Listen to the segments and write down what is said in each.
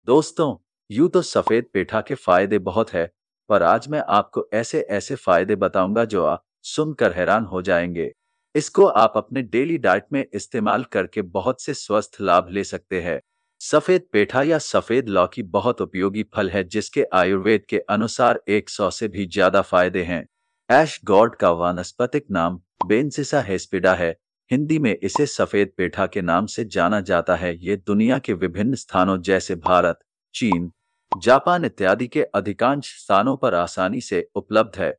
दोस्तों, यूं तो सफेद पेठा के फायदे बहुत है, पर आज मैं आपको ऐसे ऐसे फायदे बताऊंगा जो आप सुनकर हैरान हो जाएंगे। इसको आप अपने डेली डाइट में इस्तेमाल करके बहुत से स्वस्थ लाभ ले सकते हैं। सफेद पेठा या सफेद लौकी बहुत उपयोगी फल है जिसके आयुर्वेद के अनुसार 100 से भी ज्यादा फायदे हैं। ऐश गॉड का वानस्पतिक नाम बेंसिसा हेस्पिडा है। हिंदी में इसे सफेद पेठा के नाम से जाना जाता है। ये दुनिया के विभिन्न स्थानों जैसे भारत, चीन, जापान इत्यादि के अधिकांश स्थानों पर आसानी से उपलब्ध है।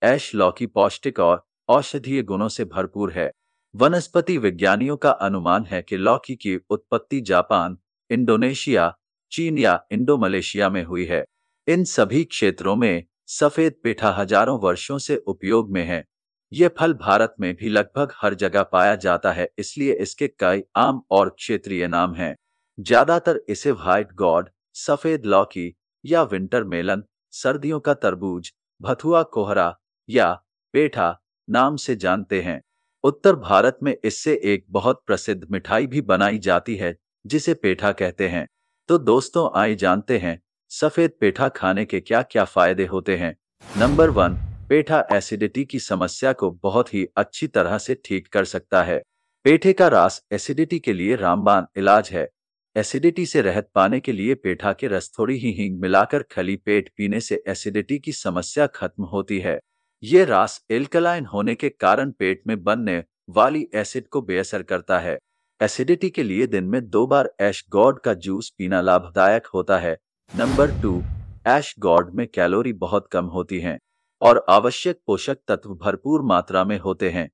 ऐश लौकी पौष्टिक और औषधीय गुणों से भरपूर है। वनस्पति विज्ञानियों का अनुमान है कि लौकी की उत्पत्ति जापान, इंडोनेशिया, चीन या इंडो मलेशिया में हुई है। इन सभी क्षेत्रों में सफेद पेठा हजारों वर्षों से उपयोग में है। ये फल भारत में भी लगभग हर जगह पाया जाता है, इसलिए इसके कई आम और क्षेत्रीय नाम हैं। ज्यादातर इसे व्हाइट गॉड, सफेद लौकी या विंटर मेलन, सर्दियों का तरबूज, भथुआ कोहरा या पेठा नाम से जानते हैं। उत्तर भारत में इससे एक बहुत प्रसिद्ध मिठाई भी बनाई जाती है जिसे पेठा कहते हैं। तो दोस्तों, आइए जानते हैं सफेद पेठा खाने के क्या क्या फायदे होते हैं। नंबर 1, पेठा एसिडिटी की समस्या को बहुत ही अच्छी तरह से ठीक कर सकता है। पेठे का रस एसिडिटी के लिए रामबाण इलाज है। एसिडिटी से राहत पाने के लिए पेठा के रस थोड़ी ही हींग मिलाकर खाली पेट पीने से एसिडिटी की समस्या खत्म होती है। ये रस एल्कलाइन होने के कारण पेट में बनने वाली एसिड को बेअसर करता है। एसिडिटी के लिए दिन में 2 बार ऐश गॉड का जूस पीना लाभदायक होता है। नंबर 2, ऐश गॉड में कैलोरी बहुत कम होती हैं और आवश्यक पोषक तत्व भरपूर मात्रा में होते हैं।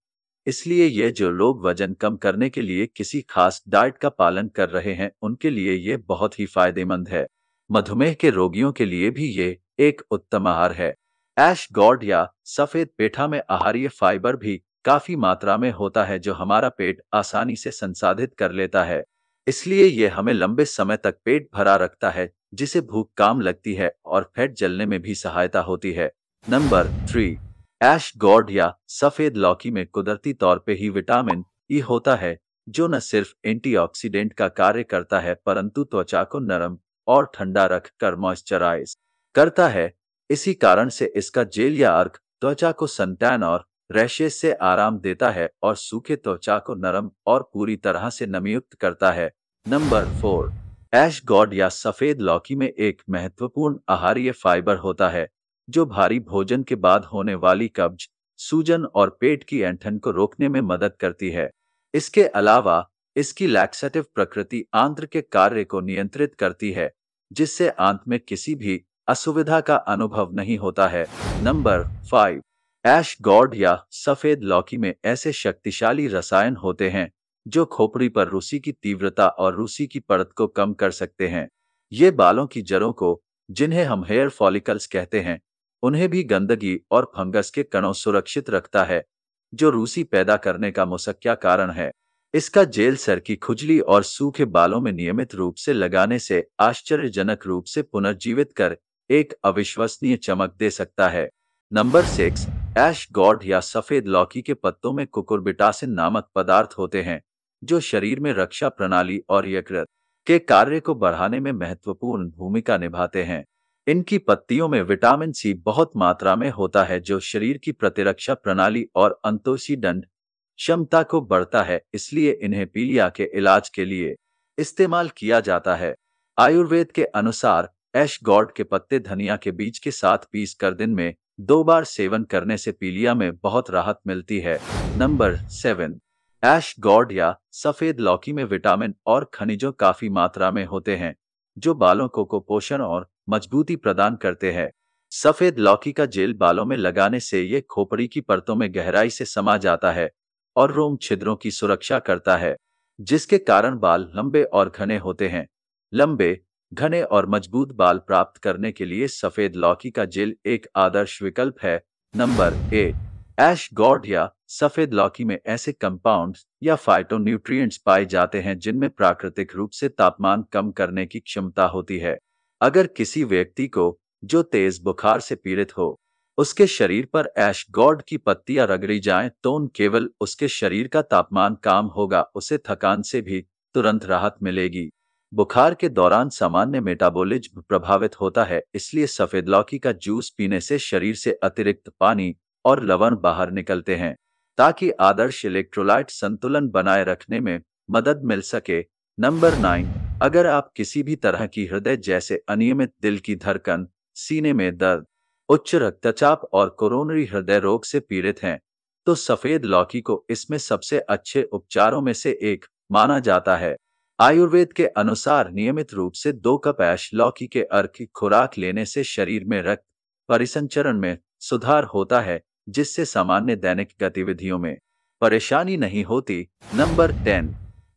इसलिए ये जो लोग वजन कम करने के लिए किसी खास डाइट का पालन कर रहे हैं उनके लिए ये बहुत ही फायदेमंद है। मधुमेह के रोगियों के लिए भी ये एक उत्तम आहार है। ऐश गॉड या सफेद पेठा में आहारीय फाइबर भी काफी मात्रा में होता है जो हमारा पेट आसानी से संसाधित कर लेता है। इसलिए यह हमें लंबे समय तक पेट भरा रखता है, जिसे भूख काम लगती है और फैट जलने में भी सहायता होती है। नंबर 3, ऐश गॉड या सफेद लौकी में कुदरती तौर पे ही विटामिन ई होता है जो न सिर्फ एंटीऑक्सीडेंट का कार्य करता है परंतु त्वचा को नरम और ठंडा रख कर मॉइस्चराइज करता है। इसी कारण से इसका जेल या अर्क त्वचा को सनटैन और रैशेस से आराम देता है और सूखे त्वचा को नरम और पूरी तरह से नमीयुक्त करता है। नंबर 4, ऐश गॉड या सफेद लौकी में एक महत्वपूर्ण आहारीय फाइबर होता है जो भारी भोजन के बाद होने वाली कब्ज, सूजन और पेट की ऐंठन को रोकने में मदद करती है। इसके अलावा इसकी लैक्सेटिव प्रकृति आंत्र के कार्य को नियंत्रित करती है, जिससे आंत में किसी भी असुविधा का अनुभव नहीं होता है। नंबर 5, ऐश गॉड या सफेद लौकी में ऐसे शक्तिशाली रसायन होते हैं जो खोपड़ी पर रूसी की तीव्रता और रूसी की परत को कम कर सकते हैं। ये बालों की जड़ों को, जिन्हें हम हेयर फॉलिकल्स कहते हैं, उन्हें भी गंदगी और फंगस के कणों सुरक्षित रखता है जो रूसी पैदा करने का मुख्य कारण है। इसका जेल सर की खुजली और सूखे बालों में नियमित रूप से लगाने से आश्चर्यजनक रूप से पुनर्जीवित कर एक अविश्वसनीय चमक दे सकता है। नंबर 6, ऐश गॉड या सफेद लौकी के पत्तों में कुकुरबिटासिन नामक पदार्थ होते हैं जो शरीर में रक्षा प्रणाली और यकृत के कार्य को बढ़ाने में महत्वपूर्ण भूमिका निभाते हैं। इनकी पत्तियों में विटामिन सी बहुत मात्रा में होता है जो शरीर की प्रतिरक्षा प्रणाली और अंतोषीदंड क्षमता को बढ़ता है, इसलिए इन्हें पीलिया के इलाज के लिए इस्तेमाल किया जाता है। आयुर्वेद के अनुसार ऐश गॉड के पत्ते धनिया के बीज के साथ पीस कर दिन में 2 बार सेवन करने से पीलिया में बहुत राहत मिलती है। नंबर 7, ऐश गॉड या सफेद लौकी में विटामिन और खनिजों काफी मात्रा में होते हैं जो बालों को पोषण और मजबूती प्रदान करते हैं। सफेद लौकी का जेल बालों में लगाने से ये खोपड़ी की परतों में गहराई से समा जाता है और रोम छिद्रों की सुरक्षा करता है, जिसके कारण बाल लंबे और घने होते हैं। लंबे, घने और मजबूत बाल प्राप्त करने के लिए सफेद लौकी का जेल एक आदर्श विकल्प है। नंबर 8, ऐश गॉड या सफेद लौकी में ऐसे कंपाउंड्स या फाइटोन्यूट्रिएंट्स पाए जाते हैं जिनमें प्राकृतिक रूप से तापमान कम करने की क्षमता होती है। अगर किसी व्यक्ति को जो तेज बुखार से पीड़ित हो उसके शरीर पर ऐश गॉड की पत्तियां रगड़ी जाएं तो न केवल उसके शरीर का तापमान कम होगा, उसे थकान से भी तुरंत राहत मिलेगी। बुखार के दौरान सामान्य मेटाबॉलिज्म प्रभावित होता है, इसलिए सफेद लौकी का जूस पीने से शरीर से अतिरिक्त पानी और लवण बाहर निकलते हैं, ताकि आदर्श इलेक्ट्रोलाइट संतुलन बनाए रखने में मदद मिल सके। नंबर 9, अगर आप किसी भी तरह की हृदय जैसे अनियमित दिल की धड़कन, सीने में दर्द, उच्च रक्तचाप और कोरोनरी हृदय रोग से पीड़ित हैं, तो सफेद लौकी को इसमें सबसे अच्छे उपचारों में से एक माना जाता है। आयुर्वेद के अनुसार नियमित रूप से 2 कप ऐश लौकी के अर्क की खुराक लेने से शरीर में रक्त परिसंचरण में सुधार होता है, जिससे सामान्य दैनिक गतिविधियों में परेशानी नहीं होती। नंबर 10,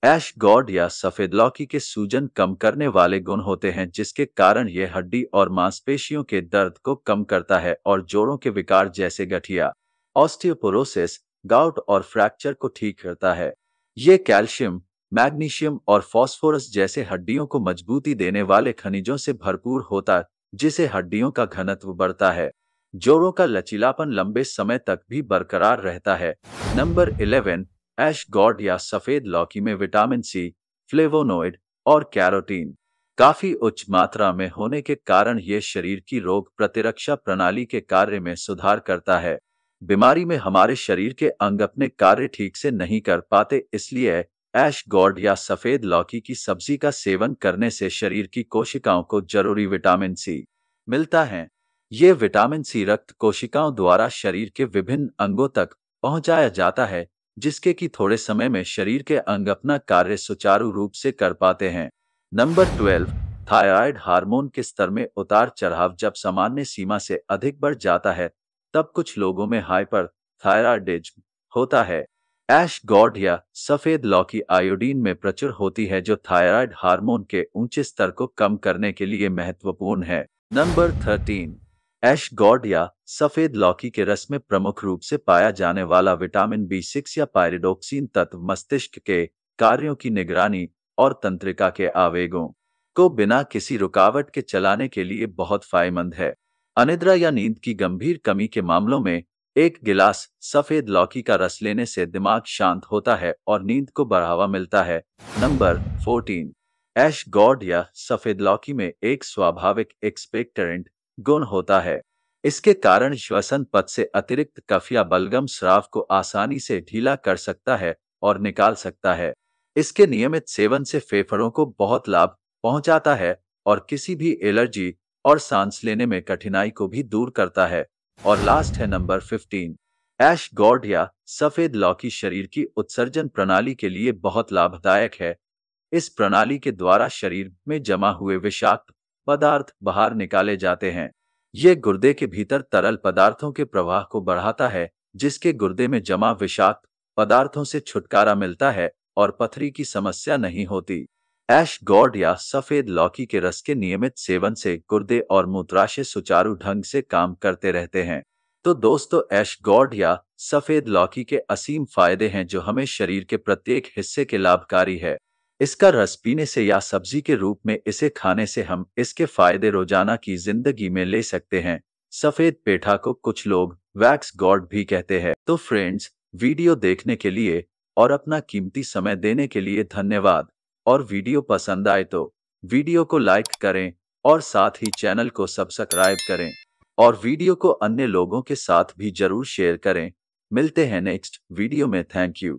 ऐश गॉर्ड या सफेद लौकी के सूजन कम करने वाले गुण होते हैं, जिसके कारण यह हड्डी और मांसपेशियों के दर्द को कम करता है और जोड़ों के विकार जैसे गठिया, ऑस्टियोपोरोसिस, गाउट और फ्रैक्चर को ठीक करता है। ये कैल्शियम, मैग्नीशियम और फास्फोरस जैसे हड्डियों को मजबूती देने वाले खनिजों से भरपूर होता है, जिसे हड्डियों का घनत्व बढ़ता है। जोड़ों का लचीलापन लंबे समय तक भी बरकरार रहता है। नंबर 11, ऐश गॉर्ड या सफेद लौकी में विटामिन सी, फ्लेवोनोइड और कैरोटीन काफी उच्च मात्रा में होने के कारण यह शरीर की रोग प्रतिरक्षा प्रणाली के कार्य में सुधार करता है। बीमारी में हमारे शरीर के अंग अपने कार्य ठीक से नहीं कर पाते, इसलिए ऐश गॉर्ड या सफेद लौकी की सब्जी का सेवन करने से शरीर की कोशिकाओं को जरूरी विटामिन सी मिलता है। ये विटामिन सी रक्त कोशिकाओं द्वारा शरीर के विभिन्न अंगों तक पहुंचाया जाता है, जिसके कि थोड़े समय में शरीर के अंग अपना कार्य सुचारू रूप से कर पाते हैं। नंबर 12, थायराइड हार्मोन के स्तर में उतार चढ़ाव जब सामान्य सीमा से अधिक बढ़ जाता है, तब कुछ लोगों में हाइपर थायराइडिज्म होता है। ऐश गॉर्ड या सफेद लौकी आयोडीन में प्रचुर होती है, जो थायराइड हार्मोन के ऊंचे स्तर को कम करने के लिए महत्वपूर्ण है। नंबर 13, ऐश गॉर्ड या सफेद लौकी के रस में प्रमुख रूप से पाया जाने वाला विटामिन B6 या पायरिडोक्सिन तत्व मस्तिष्क के कार्यों की निगरानी और तंत्रिका के आवेगों को बिना किसी रुकावट के चलाने के लिए बहुत फायदेमंद है। अनिद्रा या नींद की गंभीर कमी के मामलों में 1 गिलास सफेद लौकी का रस लेने से दिमाग शांत होता है और नींद को बढ़ावा मिलता है। नंबर 14, ऐश गॉर्ड या सफेद लौकी में एक स्वाभाविक एक्सपेक्टरेंट गुण होता है। इसके कारण श्वसन पथ से अतिरिक्त कफ या बलगम स्राव को आसानी से ढीला कर सकता है और निकाल सकता है। इसके नियमित सेवन से फेफड़ों को बहुत लाभ पहुंचाता है और किसी भी एलर्जी और सांस लेने में कठिनाई को भी दूर करता है। और लास्ट है नंबर 15, ऐश गॉर्ड या सफेद लौकी शरीर की उत्सर्जन प्रणाली के लिए बहुत लाभदायक है। इस प्रणाली के द्वारा शरीर में जमा हुए विषाक्त पदार्थ बाहर निकाले जाते हैं। ये गुर्दे के भीतर तरल पदार्थों के प्रवाह को बढ़ाता है, जिसके गुर्दे में जमा विषाक्त पदार्थों से छुटकारा मिलता है और पथरी की समस्या नहीं होती। ऐश गॉर्ड या सफेद लौकी के रस के नियमित सेवन से गुर्दे और मूत्राशय सुचारू ढंग से काम करते रहते हैं। तो दोस्तों, ऐश गॉर्ड या सफेद लौकी के असीम फायदे हैं, जो हमें शरीर के प्रत्येक हिस्से के लाभकारी है। इसका रस पीने से या सब्जी के रूप में इसे खाने से हम इसके फायदे रोजाना की जिंदगी में ले सकते हैं। सफेद पेठा को कुछ लोग वैक्स गॉर्ड भी कहते हैं। तो फ्रेंड्स, वीडियो देखने के लिए और अपना कीमती समय देने के लिए धन्यवाद। और वीडियो पसंद आए तो वीडियो को लाइक करें और साथ ही चैनल को सब्सक्राइब करें और वीडियो को अन्य लोगों के साथ भी जरूर शेयर करें। मिलते हैं नेक्स्ट वीडियो में। Thank you.